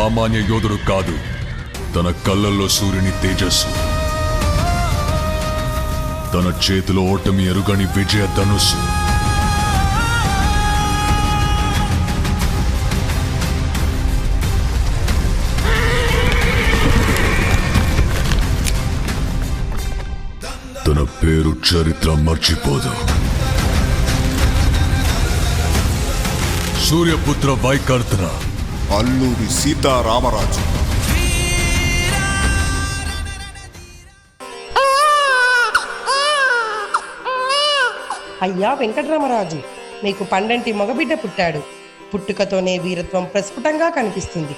సామాన్య యోధుడు కాదు, తన కళ్ళల్లో సూర్యుని తేజస్సు, తన చేతిలో ఓటమి ఎరుగని విజయ ధనుస్సు. తన పేరు చరిత్ర మర్చిపోదు. సూర్యపుత్ర వైకర్తన అల్లూరి సీతారామరాజు. అయ్యా వెంకటరామరాజు, మీకు పండంటి మగబిడ్డ పుట్టాడు. పుట్టుకతోనే వీరత్వం ప్రస్ఫుటంగా కనిపిస్తుంది.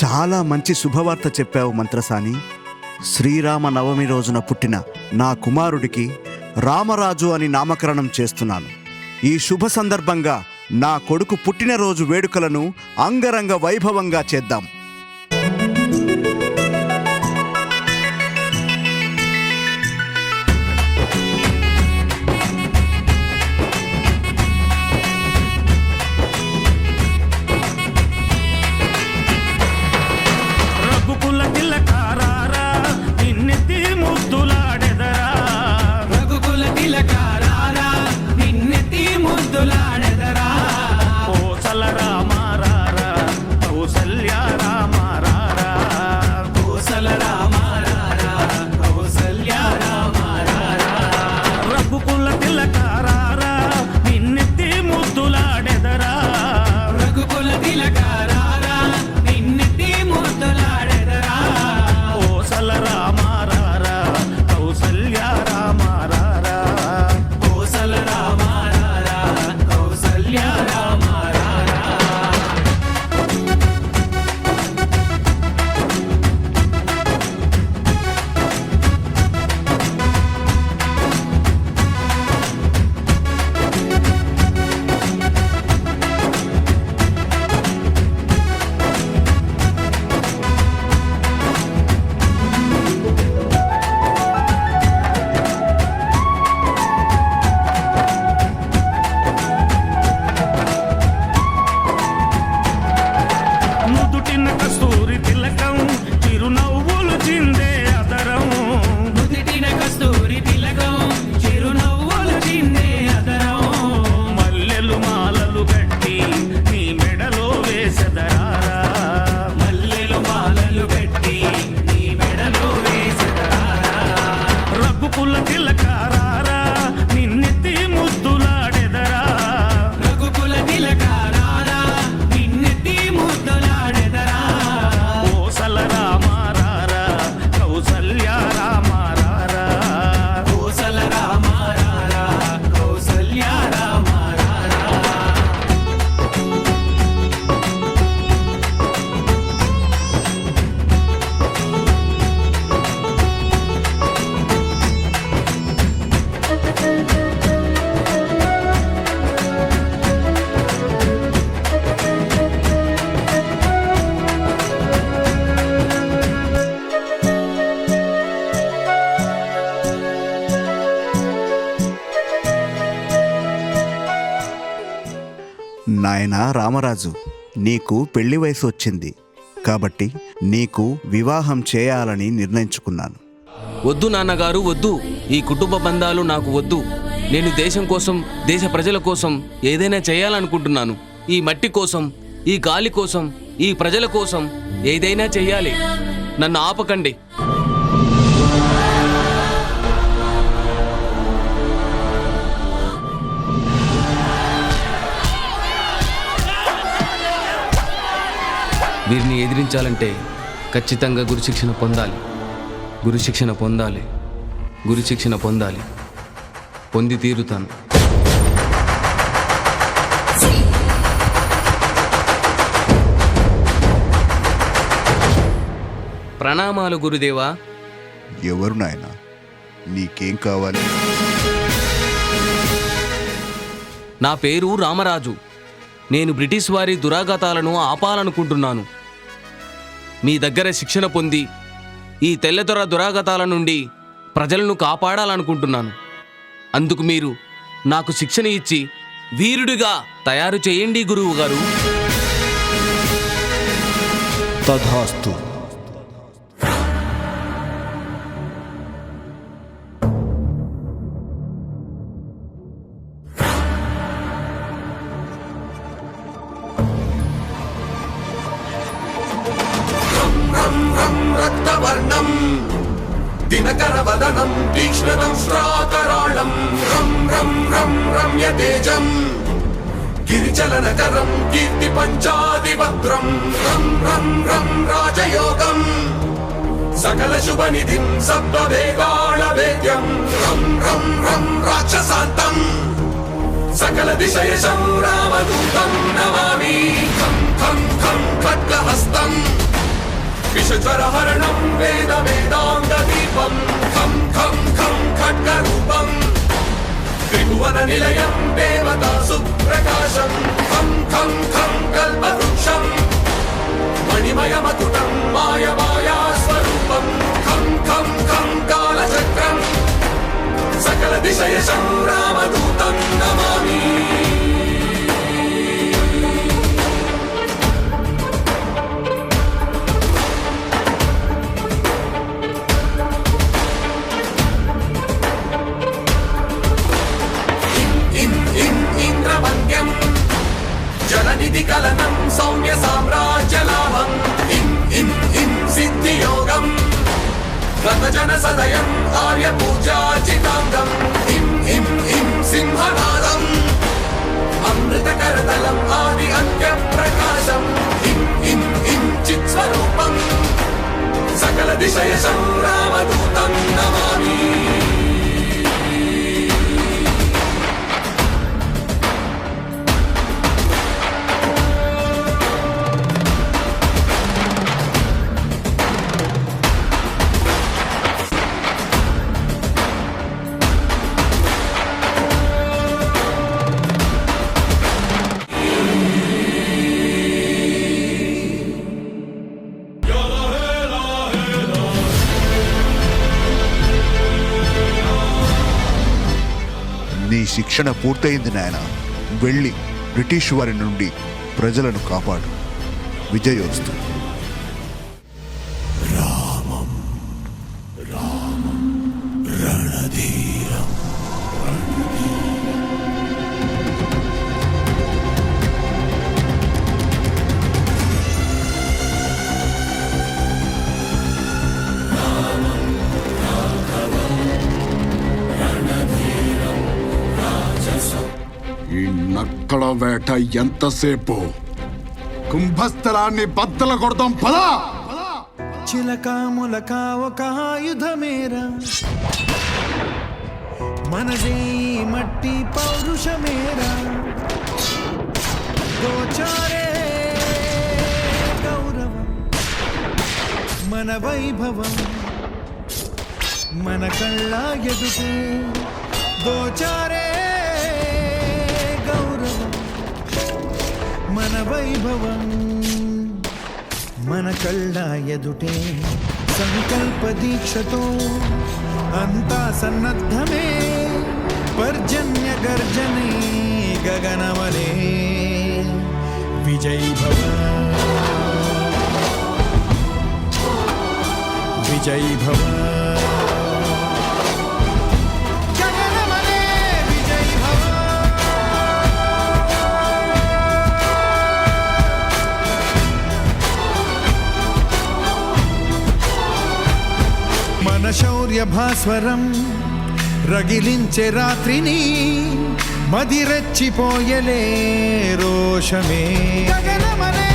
చాలా మంచి శుభవార్త చెప్పావు మంత్రసాని. శ్రీరామ నవమి రోజున పుట్టిన నా కుమారుడికి రామరాజు అని నామకరణం చేస్తున్నాను. ఈ శుభ సందర్భంగా నా కొడుకు పుట్టినరోజు వేడుకలను అంగరంగ వైభవంగా చేద్దాం. నాయనా రామరాజు, నీకు పెళ్లి వయసు వచ్చింది కాబట్టి నీకు వివాహం చేయాలని నిర్ణయించుకున్నాను. వద్దు నాన్నగారు, వద్దు. ఈ కుటుంబ బంధాలు నాకు వద్దు. నేను దేశం కోసం, దేశ ప్రజల కోసం ఏదైనా చేయాలనుకుంటున్నాను. ఈ మట్టి కోసం, ఈ గాలి కోసం, ఈ ప్రజల కోసం ఏదైనా చెయ్యాలి. నన్ను ఆపకండి. వీరిని ఎదిరించాలంటే ఖచ్చితంగా గురుశిక్షణ పొందాలి. గురుశిక్షణ పొందాలి. గురుశిక్షణ పొందాలి. పొంది తీరుతాను. ప్రణామాలు గురుదేవా. ఎవరు నాయనా? నీకేం కావాలి? నా పేరు రామరాజు. నేను బ్రిటిష్ వారి దురాఘాతాలను ఆపాలనుకుంటున్నాను. మీ దగ్గర శిక్షణ పొంది ఈ తెల్లదొర దురాఘాతాల నుండి ప్రజలను కాపాడాలనుకుంటున్నాను. అందుకు మీరు నాకు శిక్షణ ఇచ్చి వీరుడిగా తయారు చేయండి గురువు గారు. తథాస్తు. రక్తవర్ణం దినకరవదనం తీక్ష్ణం శ్రాకరాళం రం రం రం రమ్యతేజం గిరిచలనకరం కీర్తి పంచాదిభద్రం రం రం రం రాజయోగం సకల శుభనిధిం సప్తవేగాళ వేద్యం రం రం రం రాక్షసాంతం సకల దిశయశం రామదూతం నమామి ఖం ఖం ఖం ఖడ్గహస్తం విషజ్వరహరణం వేద వేదాంగ దీపం ఖం ఖం ఖం ఖడ్గరూపం త్రిభువన నిలయం దేవతా సుప్రకాశం ఖం ఖం ఖం కల్పవృక్షం మణిమయమకుటం మాయమాయా స్వరూపం ఖం ఖం ఖం కాలచక్రం సకల దిశయశం రామదూతం నమామి. జలనిధి కలనం సౌమ్య సామ్రాజ్యలాభం ఇం ఇం ఇం సిద్ధియోగం రతజన సదయం ఆర్య పూజాచితాంగం ఇం ఇం ఇం సింహనాదం అమృతకరతలం ఆది అంత్య ప్రకాశం ఇం ఇం ఇం చిత్స్వరూపం సకల దిశయశం రామదూతం నమామి. నీ శిక్షణ పూర్తయింది నాయన. వెళ్ళి బ్రిటిష్ వారి నుండి ప్రజలను కాపాడు. విజయోస్తు. ఈ నక్కల వేట ఎంతసేపు? కుంభస్థలాన్ని బద్దల కొడతాం పదా. చిలక ములక ఒక ఆయుధమేరా, మనదే ఈ మట్టి పౌరుషమేరా. గోచారే గౌరవం మన వైభవం, మన కళ్ళ ఎదుటే దోచారే గౌరవం మన వైభవం, మన కళ్ళ ఎదుటే. సంకల్ప దీక్షతో అంతా సన్నద్ధమే, పర్జన్య గర్జనే గగనమలే. విజయ్ భవ విజయ్ భవ మన శౌర్య భాస్వరం రగిలించే రాత్రిని, మదిరెచ్చిపోయలే రోషమే. గగనమలే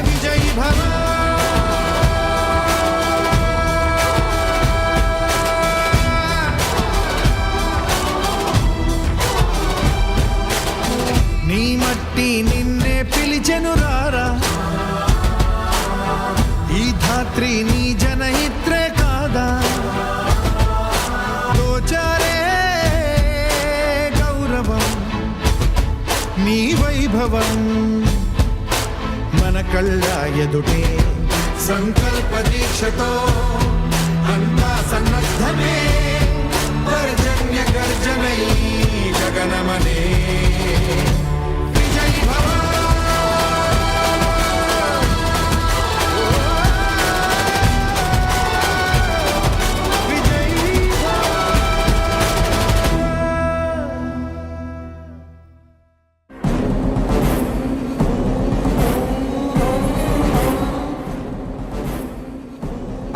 విజయ్ భవ నీ మట్టి నిన్నే పిలిచెను రారా, ఈ ధాత్రి నీ జనహిత్రే కాదా. దోచారే గౌరవం నీ వైభవం, మన కళ్ళ ఎదుటే. సంకల్ప దీక్షతో అంతా సన్నద్ధమే, పర్జన్య గర్జనై గగనమనే. విజయ్ భవ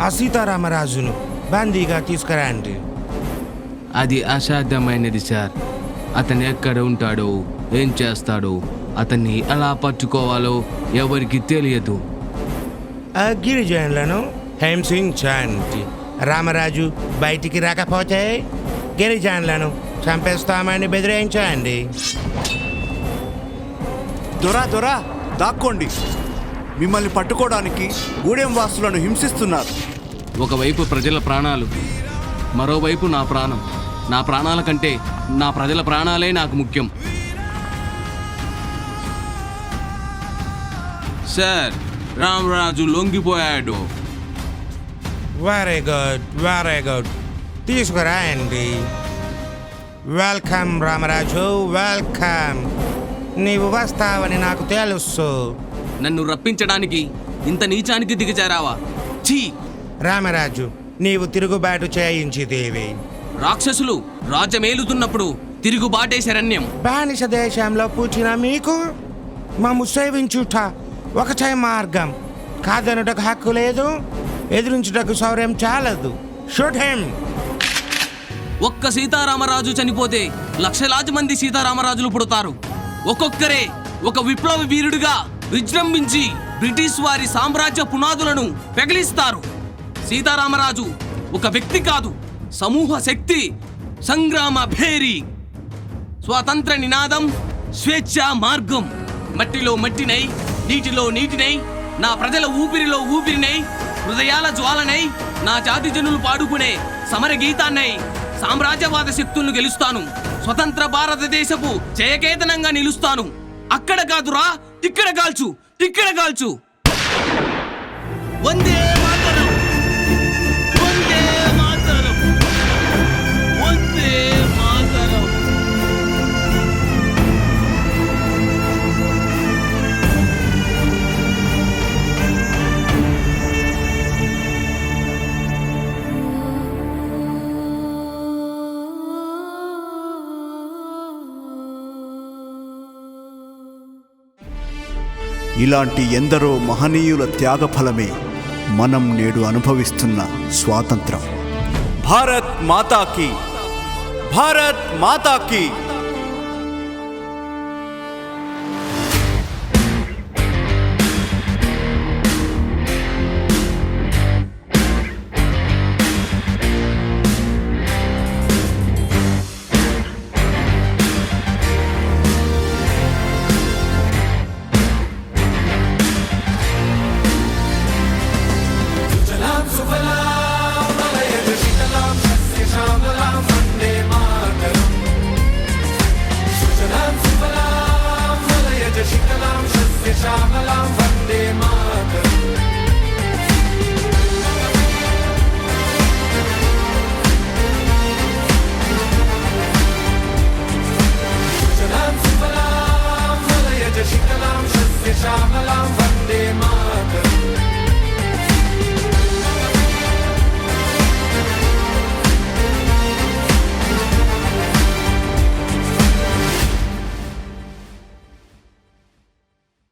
ఆ సీతారామరాజును బందీగా తీసుకురండి. అది అసాధ్యమైనది సార్. అతను ఎక్కడ ఉంటాడో, ఏం చేస్తాడో, అతన్ని ఎలా పట్టుకోవాలో ఎవరికి తెలియదు. ఆ గిరిజనులను హింసించండి. రామరాజు బయటికి రాకపోతే గిరిజనులను చంపేస్తామని బెదిరించండి. దొరా దాక్కోండి. మిమ్మల్ని పట్టుకోవడానికి గూడెం వాసులను హింసిస్తున్నారు. ఒకవైపు ప్రజల ప్రాణాలు, మరోవైపు నా ప్రాణం. నా ప్రాణాల కంటే నా ప్రజల ప్రాణాలే నాకు ముఖ్యం. సార్, రామరాజు లొంగిపోయాడు. వెరీ గుడ్, తీసుకురాయండి. Welcome Ramaraju, welcome. నీవు వస్తావని నాకు తెలుసు. నన్ను రప్పించడానికి ఇంత నీచానికి దిగజారావా? ఛీ! రామరాజు, నీవు తిరుగుబాటు చేయించిదేవి. రాక్షసులు రాజ్యమేలుతున్నప్పుడు తిరుగుబాటే శరణ్యం. బానిస దేశంలో పుట్టిన మీకు మమ్ము సేవించుట ఒకటే మార్గం. కాదనుటకు హక్కు లేదు, ఎదిరించుటకు శౌర్యం చాలదు. Shoot him. ఒక్క సీతారామరాజు చనిపోతే లక్షలాది మంది సీతారామరాజులు పుడతారు. ఒక్కొక్కరే ఒక విప్లవ వీరుడిగా విజృంభించి బ్రిటిష్ వారి సామ్రాజ్య పునాదులను పెగిలిస్తారు. సీతారామరాజు ఒక వ్యక్తి కాదు, సమూహ శక్తి, సంగ్రామ భేరి, స్వాతంత్ర నినాదం, స్వేచ్ఛ మార్గం. మట్టిలో మట్టినై, నీటిలో నీటినై, నా ప్రజల ఊపిరిలో ఊపిరినై, హృదయాల జ్వాలనై, నా జాతి జనులు పాడుకునే సమర గీతాన్నై సామ్రాజ్యవాద శక్తులను గెలుస్తాను. స్వతంత్ర భారతదేశపు జయకేతనంగా నిలుస్తాను. అక్కడ కాదురా, ఇక్కడ కాల్చు, ఇక్కడ కాల్చు. వందే మాతరం, వందే మాతరం, వందే మాతరం. ఇలాంటి ఎందరో మహనీయుల త్యాగఫలమే మనం నేడు అనుభవిస్తున్న స్వాతంత్రం. భారత్ మాతాకి, భారత్ మాతాకి.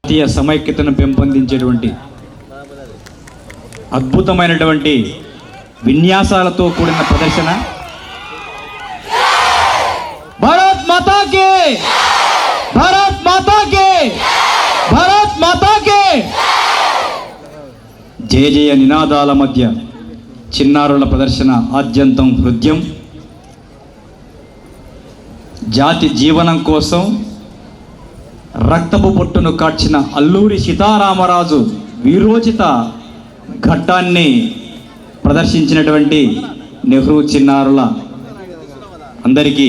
జాతీయ సమైక్యతను పెంపొందించేటువంటి అద్భుతమైనటువంటి విన్యాసాలతో కూడిన ప్రదర్శన. భారత్ మాతా కే, భారత్ మాతా కే, భారత్ మాతా కే. జయ జయ నినాదాల మధ్య చిన్నారుల ప్రదర్శన ఆద్యంతం హృదయం. జాతి జీవనం కోసం రక్తపు పొట్టును కార్చిన అల్లూరి సీతారామరాజు వీరోచిత ఘట్టాన్ని ప్రదర్శించినటువంటి నెహ్రూ చిన్నారుల అందరికీ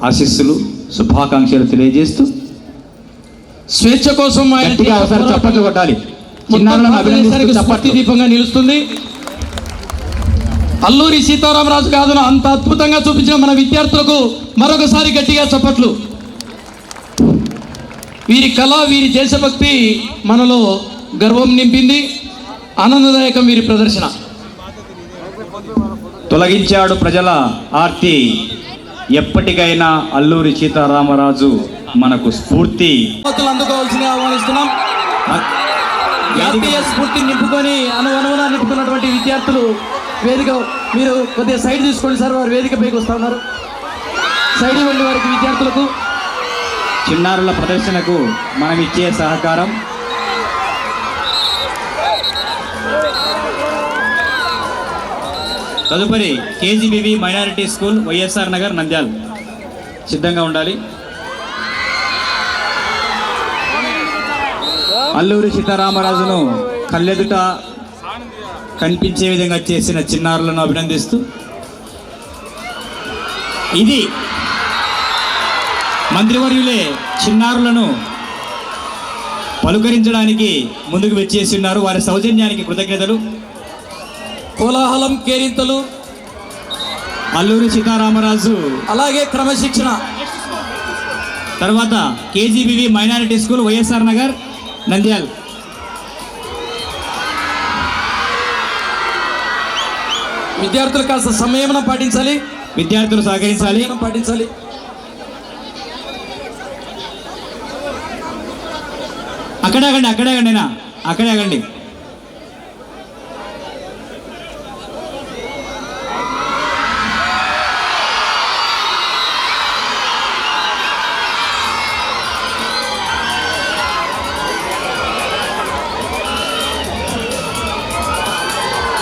ఆశీస్సులు, శుభాకాంక్షలు తెలియజేస్తూ స్వేచ్ఛ కోసం ఒకసారి చప్పట్లు కొట్టాలి. చిన్నారులను అభినందిస్తూ చప్పట్లు. దీపంగా నిలుస్తుంది. అల్లూరి సీతారామరాజు గాథను అంత అద్భుతంగా చూపించిన మన విద్యార్థులకు మరొకసారి గట్టిగా చప్పట్లు. వీరి కళ, వీరి దేశభక్తి మనలో గర్వం నింపింది. ఆనందదాయకం వీరి ప్రదర్శన. తొలగించాడు ప్రజల ఆర్తి, ఎప్పటికైనా అల్లూరి సీతారామరాజు మనకు స్ఫూర్తి. అందుకోవాల్సిందిగా ఆహ్వానిస్తున్నాం. జాతీయ స్ఫూర్తిని నింపుకొని అనువనువున నింపుకున్నటువంటి విద్యార్థులు వేదిక మీరు కొద్దిగా సైడ్ తీసుకోండి సార్. వారు వేదికపైకి వస్తూ ఉన్నారు. సైడ్ ఇవ్వండి వారికి విద్యార్థులకు. చిన్నారుల ప్రదర్శనకు మనం ఇచ్చే సహకారం తదుపరి KGBV minority school YSR Nagar Nandyal సిద్ధంగా ఉండాలి. అల్లూరి సీతారామరాజును కళ్ళెదుట కనిపించే విధంగా చేసిన చిన్నారులను అభినందిస్తూ ఇది మంత్రివర్యులే చిన్నారులను పలుకరించడానికి ముందుకు వచ్చేసి ఉన్నారు. వారి సౌజన్యానికి కృతజ్ఞతలు. కోలాహలం, కేరింతలు, అల్లూరి సీతారామరాజు అలాగే క్రమశిక్షణ. తర్వాత KGBV minority school YSR Nagar Nandyal. విద్యార్థులు కాస్త సంయమనం పాటించాలి. విద్యార్థులు సహకరించాలి. పాటించాలి. అక్కడే ఆగండి, అక్కడే ఆగండి, అక్కడే ఆగండి.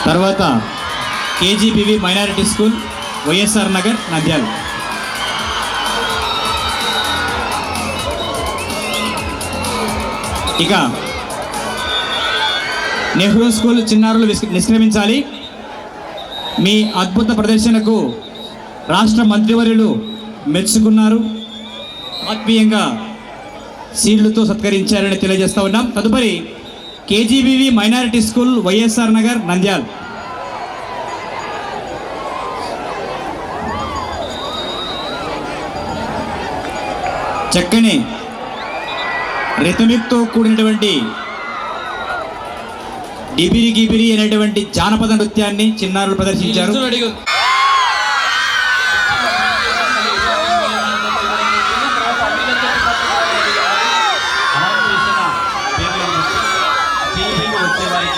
తర్వాత KGBV minority school YSR Nagar Nandyal. ఇక నెహ్రూ స్కూల్ చిన్నారులు నిష్క్రమించాలి. మీ అద్భుత ప్రదర్శనకు రాష్ట్ర మంత్రివర్యులు మెచ్చుకున్నారు. ఆత్మీయంగా సీళ్లతో సత్కరించారని తెలియజేస్తా ఉన్నాం. తదుపరి KGBV minority school YSR Nagar Nandyal. చక్కని రిథమిక్తో కూడినటువంటి డిబిరి గిబిరి అనేటువంటి జానపద నృత్యాన్ని చిన్నారులు ప్రదర్శించారు. వచ్చే వారికి